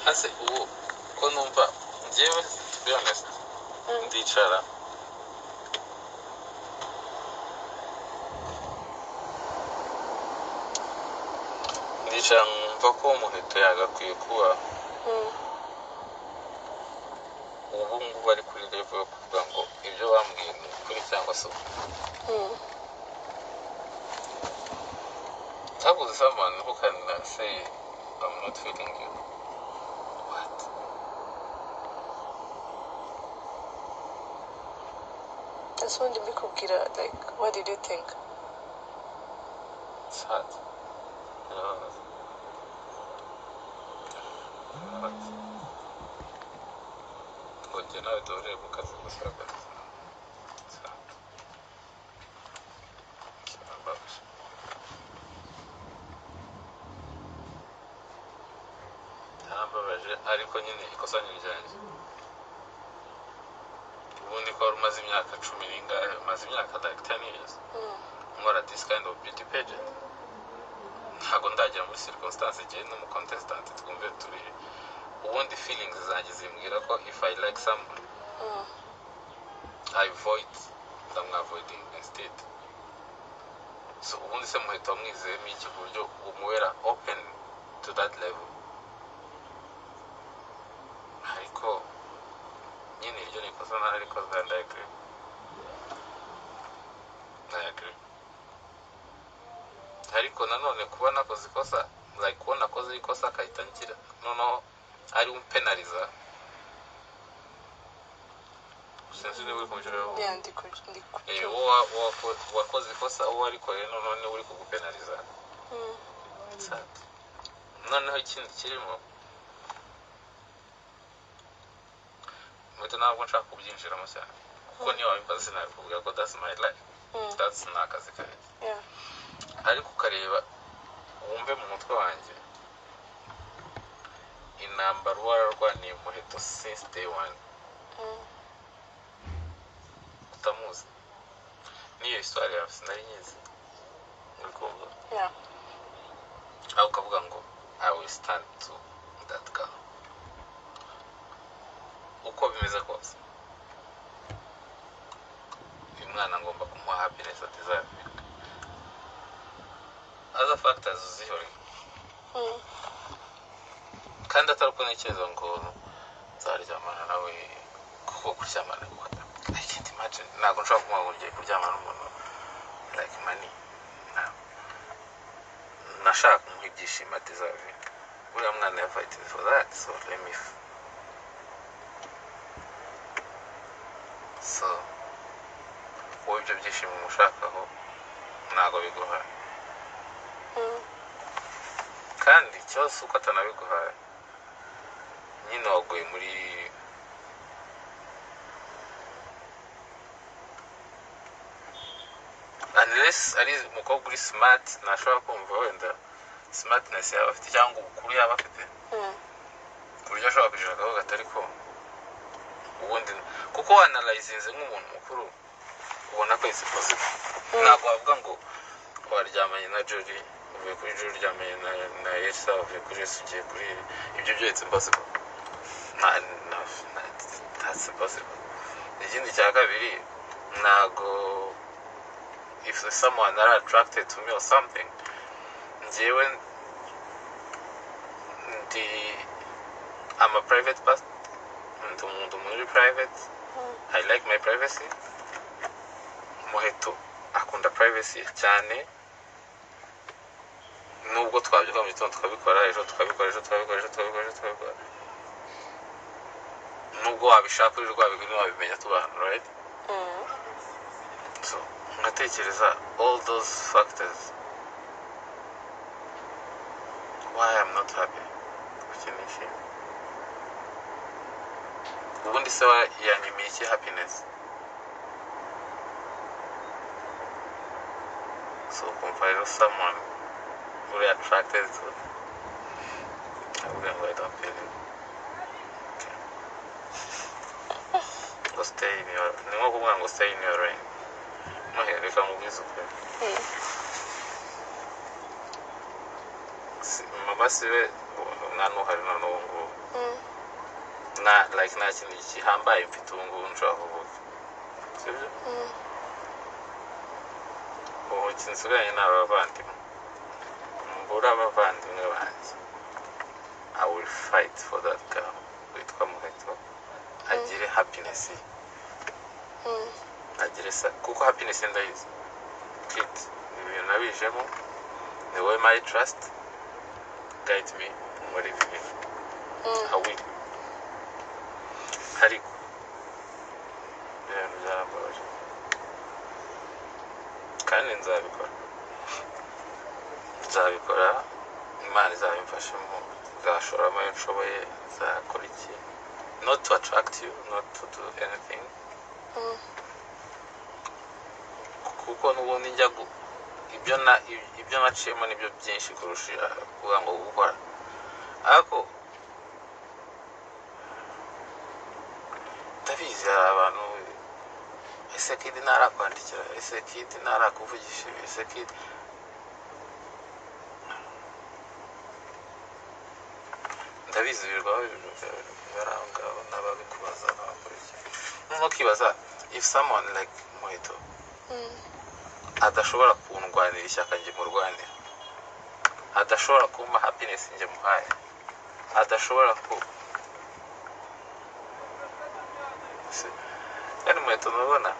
ase ubu ko numva njyewe to be honest ndicara numva ko Muheto yagakwiye kuba ubu ngubu ari kuri level yo kuvuga ngo ibyo bambwiye ni ukuri cyangwa se tabuze someone who can say I'm not feeling you. What? That's when the bikubwira, like, what did you think? It's hard. Ngo nawe dore mu kazi gusaga. Ariko nyine ikosa n'ibyanjye ubundi ko umaze imyaka 10 n'ingahe umaze imyaka like 10 years nkora this kind of beauty pageant ntago ndagira muri circumstance igihe no mu contestant twumve turi ubundi feelings zanjye zimbwira ko if I like someone I avoid avoiding instead so ubundi se Muheto mwizeyemo iki buryo umuwera open to that level ariko nyine iryo ni kosa nari kosa and I agree ariko nanone kuba nakoze ikosa like kubona koze ikosa akayitangira noneho ari umpenaliza sinzi niba uri kumujura wakoze ikosa uwo arikoreye none uri kugupenaliza noneho ikindi kirimo Muheto ntabwo nshaka kubyinjiramo cyane kuko niyo wabimbaza sinabivuga ko that's my life that's n'akazi kanjye ariko ukareba wumve mu mutwe wanjye intambara wararwaniye Muheto since day one utamuzi niyo histoire yawe sinari nyizi uri kumva aho ukavuga ngo I will stand to that girl uko bimeze kose uyu mwana ngomba kumuha happiness atizabika other factors uzihore kandi atari uko ntekereza ngo nzaryamana nawe kuko kuryamana I can't imagine ntabwo nshobora kumuha ngo ngiye kuryamana n'umuntu like money nashaka kumuha ibyishimo atizabika uriya mwana yafighting for that so let me so wowe ibyo byishimo umushakaho ntabwo biguhaye kandi ikibazo uko atanabiguhaye nyine waguye muri unless ari umukobwa uri smart ntashobora kumva wenda smartness yaba afite cyangwa ubukuru yaba afite ku buryo ashobora kujira akavuga atari ko ubundi kuko wanalayzinze nk'umuntu mukuru ubona ko isi positive ntabwo wavuga ngo waryamanye na Jolie uvuye kuri Jolie uryamanye na Elsa uvuye kuri Elsa ugiye kuri ibyo byo it's impossible that's impossible ikindi cya kabiri ntabwo if someone are attracted to me or something njyewe I'm a private person umuntu muri private I like my privacy Muheto akunda privacy cyane nubwo twabyuka mu gitondo tukabikora ejo tukabikora nubwo wabishaka uri rwabigwi wabimenya tubana right so ngatekereza all those factors why I'm not happy kukinisha ubundi se yanyimiye iki happiness so compare someone who are attracted to I don't feel it okay go stay in your nimo kuvuga ngo stay in your lane reka mubwize ukuri mama siwe mwana uhari noneho ngo like nta kintu gihambaye mfite ubu ngubu nshobora kuvuga sibyo ubu kinsigaye ni abavandimwe mbura abavandimwe banjye I will fight for that girl witwa Muheto agire happiness agire sa kuko happiness ndayizi kid ibintu nabijemo the way my trust guide me muri ibi bintu I will ariko ibintu byarambabaje kandi nzabikora Imana izabimfashemo nzashoramo ayo nshoboye nzakora iki not to attract you not to do anything kuko n'ubundi njya ibyo naciyemo nibyo byinshi kurusha kuvuga ngo gukora ariko ndabizi hari abantu ese kid ntarakwandikira ese kid ntarakuvugisha ese kid ndabizi birwaho barangabo n'ababikubaza n'abakurikira if someone like Muheto adashobora kundwanira ishyaka njye murwanira adashobora kumpa happiness njye muhaye adashobora ku yani Muheto nubona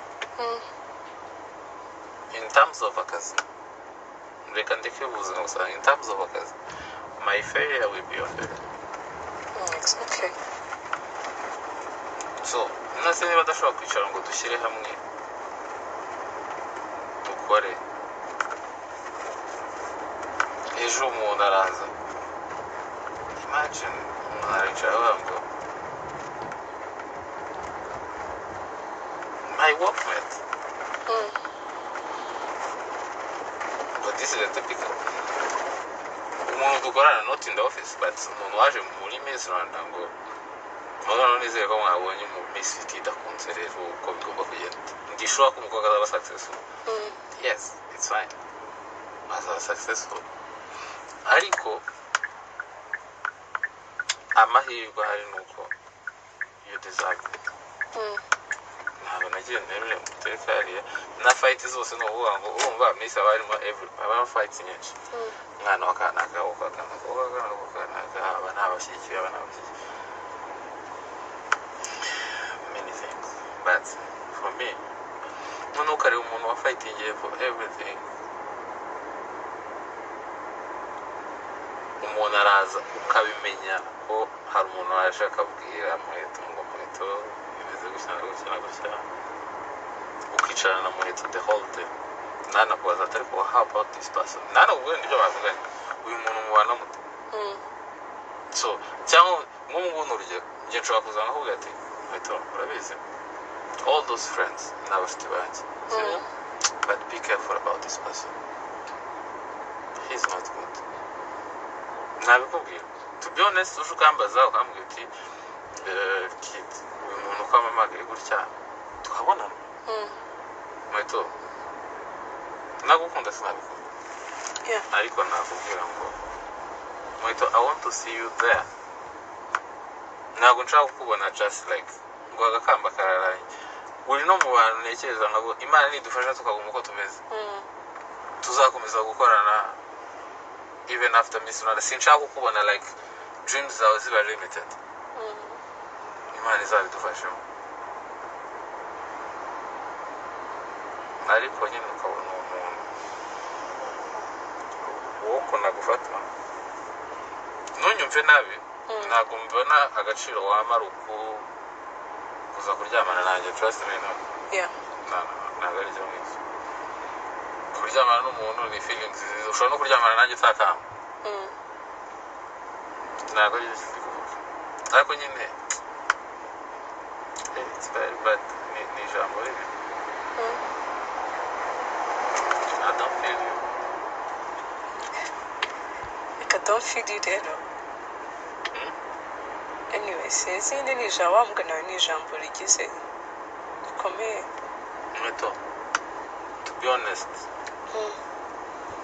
in terms of akazi reka ndeke ubuzima gusa in terms of akazi my failure will be your failure okay so nase niba adashobora kwicara ngo dushyire hamwe dukore ejo umuntu araza imagine umuntu aricara avuga ngo my workmate but this is a typical umuntu dukorana not in the office but umuntu waje muri Miss Rwanda ngo mwana nizeye ko mwabonye mu Miss Kid akunze rero uko bigomba kugenda ndishobora ko umukobwa azaba successful yes it's fine azaba successful ariko amahirwe hari nuko you deserve it ntabwo nagiye nerure mu teka hariya na fight zose ni ukuvuga ngo urumva Miss aba harimo aba fights nyinshi mwana wa kanaka aba ntabashyigikiye many things but for me noneho ukareba umuntu wa fighting for everything umuntu araza ukabimenya ko hari umuntu waje akabwira Muheto ngo Muheto bimeze gutya na gutya na gutya ukicarana na Muheto the whole day nanakubaza atari ko how about this person nanakubwira n'ibyo bavuganye uyu muntu mubana muto so cyangwa nk'ubu urugero njye nshobora kuza nkakubwira ati Muheto urabizi all those friends n'abafite banjye but be careful about this person he's not good nabikubwira to be honest uje ukambaza ukambwira uti kid uyu muntu uko amamagaye gutya tukabonana Muheto nagukunda sinabikunda ariko nakubwira ngo Muheto I want to see you there ntabwo nshaka kukubona just like ngo agakamba kararanye uri no mu bantu ntekereza ngo Imana nidufasha tukaguma uko tumeze tuzakomeza gukorana even after Miss Rwanda sinshaka kukubona like dreams zawe ziba limited Imana izabidufashemo ariko nyine ukabona umuntu wo kunagufata ntunyumve nabi ntabwo mbona agaciro wamara kuza kuryamana nanjye trust me no ntabwo ari byo ngibyo kuryamana n'umuntu ni feelings ushobora no kuryamana nanjye utakamba ntabwo ari byo kuvuga ariko nyine it's very bad ni ijambo ribi I don't feel you I don't feel you rero anyway sinzi ni ijambo wambwa nawe ni ijambo rigize rikomeye Muheto to be honest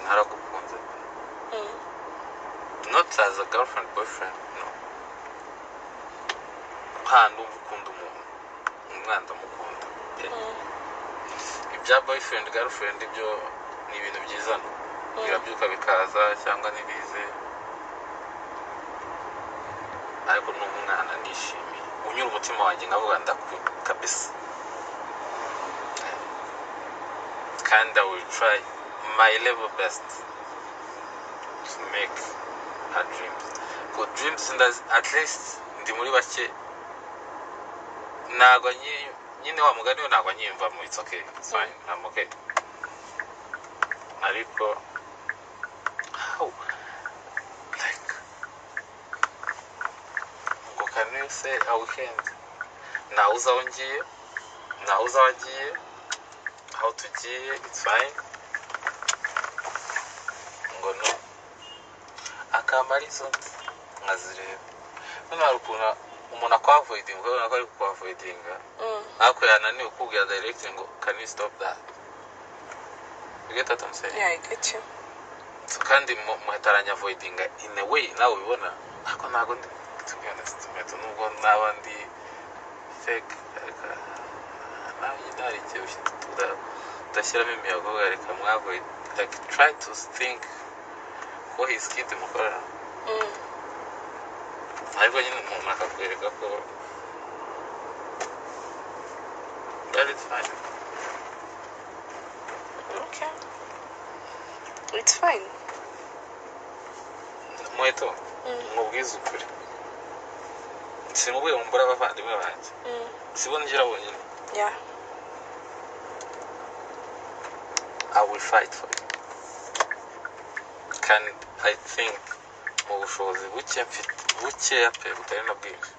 naragukunze not as a girlfriend boyfriend no hano ukunda umuntu umwana ndamukunda ibya boyfriend girlfriend ibyo ni ibintu byizana birabyuka bikaza cyangwa nibize ariko n'umwana nishimiye unyura umutima wanjye nkavuga ndakunda kabisa kandi I will try my level best to make her dreams good dreams at least ndi muri bake ntabwo nyine wa mugani we ntabwo nyiyumvamo it's okay it's fine I'm okay ariko how like ngo can you say a weekend nawuza aho ngiye nawuza aho agiye aho tugiye it's fine ngo no akamara izo nkazireba none hari ukuntu umuntu akwavoidinga ukabona ko ari kukwavoidinga ariko yananiwe kukubwira directly ngo can you stop that you get what I'm saying? Yeah, I get you. So kandi Muheto aranyavoidinga in a way nawe ubibona ariko ntabwo ndi to be honest Muheto nubwo naba ndi fake nawe hari igihe udashyiramo imiyago ugareka mwavoid like try to think ko his kid mukorera ariko nyine umuntu akakwereka ko that is fine. Okay. It's fine. Muheto mubwiza ukuri simubwiye mumbura abavandimwe banjye sibona ngira bonyine Yeah. I will fight for you kandi I think mu bushobozi buke mfite bukeya pe butari na bwinshi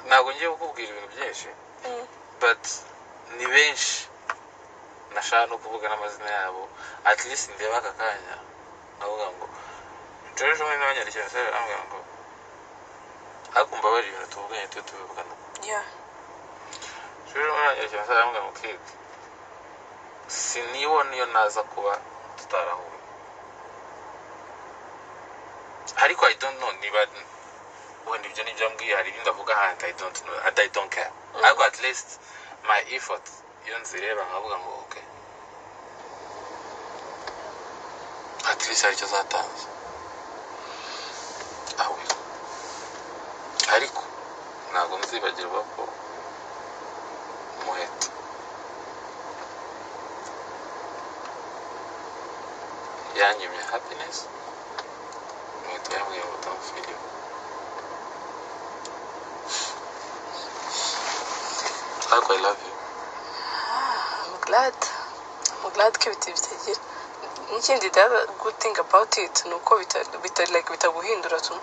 ntabwo ngiye kukubwira ibintu byinshi but ni benshi nashaka no kuvuga n'amazina yabo at least ndeba aka kanya navuga ngo ejo bundi n'abanyarwanda cyane bambwira ngo ariko mbabarira ibintu tuvuganye tubivugana Yeah. ejo bundi n'abanyarwanda cyane bambwira ngo kid sinibona iyo naza kuba tutarahuye ariko I don't know niba wenda ibyo nibyo mbwiye hari ibindi avuga ahandi I don't know and I don't care ariko at least my effort iyo nzireba nkavuga ngo okay at least hari icyo zatanze aho ariko ntabwo nzibagirwa ko Muheto yanyimye happiness Muheto yambwiye ngo don't feel you ariko I love you I'm glad ko ibiti bitagira n'ikindi the other good thing about it ni uko bitaguhindura tu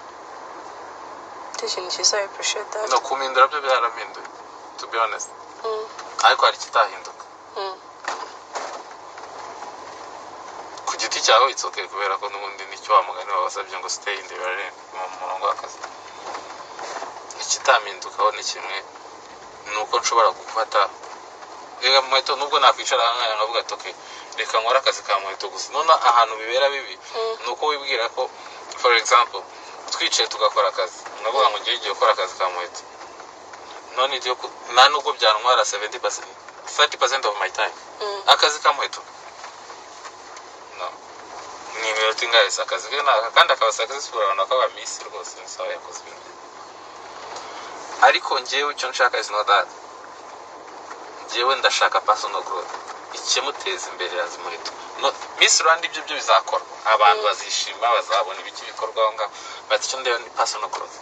ikintu cyiza I appreciate that no kumindura byo byarampinduye to be honest ariko hari kitahinduka ku giti cyawe it's okay kubera ko n'ubundi nicyo wa mugani wabasabye ngo stay in the lane mu murongo w'akazi ikitamindukaho ni kimwe nuko nshobora gufata rega Muheto nubwo nakwicara hanga nkavuga ati okay reka nkora akazi ka Muheto gusa none ahantu bibera bibi nuko wibwira ko for example twicaye tugakora akazi navuga ngo ngiye gukora akazi ka Muheto none ibyo nta nubwo byantwara 30% of my time akazi ka Muheto no ni iminota ingahe akazi ke naka kandi akaba successful abantu akaba miss rwose nsaho yakoze ibintu ariko ngewe icyo nshaka is not that ngewe ndashaka personal growth ikimuteza imbere yazi Muheto no Miss Rwanda ibyo bizakora abantu bazishima bazabona ibiki bikorwa nga but icyo ndeba ni personal growth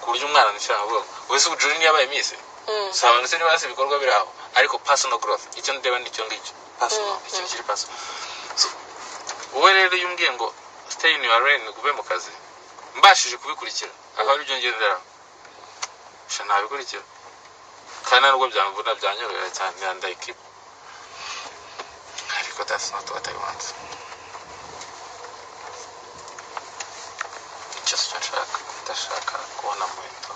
ku buryo umwana nishaka ngo wese ujuri ni yabaye Miss sabana se niba bikorwa biraho ariko personal growth icyo ndeba nicyo ngicyo personal icyo kiri personal so wowe rero yumbwiye ngo stay in your lane kuve mu kazi mbashije kubikurikira akaba ari byo ngendera shana bikurikira kandi nubwo byamvuna byanyorohera cyane and I keep ariko that's not what I want just ndashaka kubona Muheto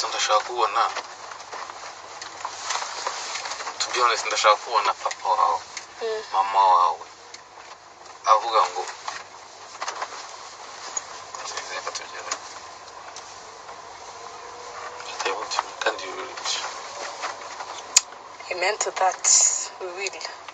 ndashaka kubona to be honest ndashaka kubona papa wawe mama wawe avuga ngo into that. We will.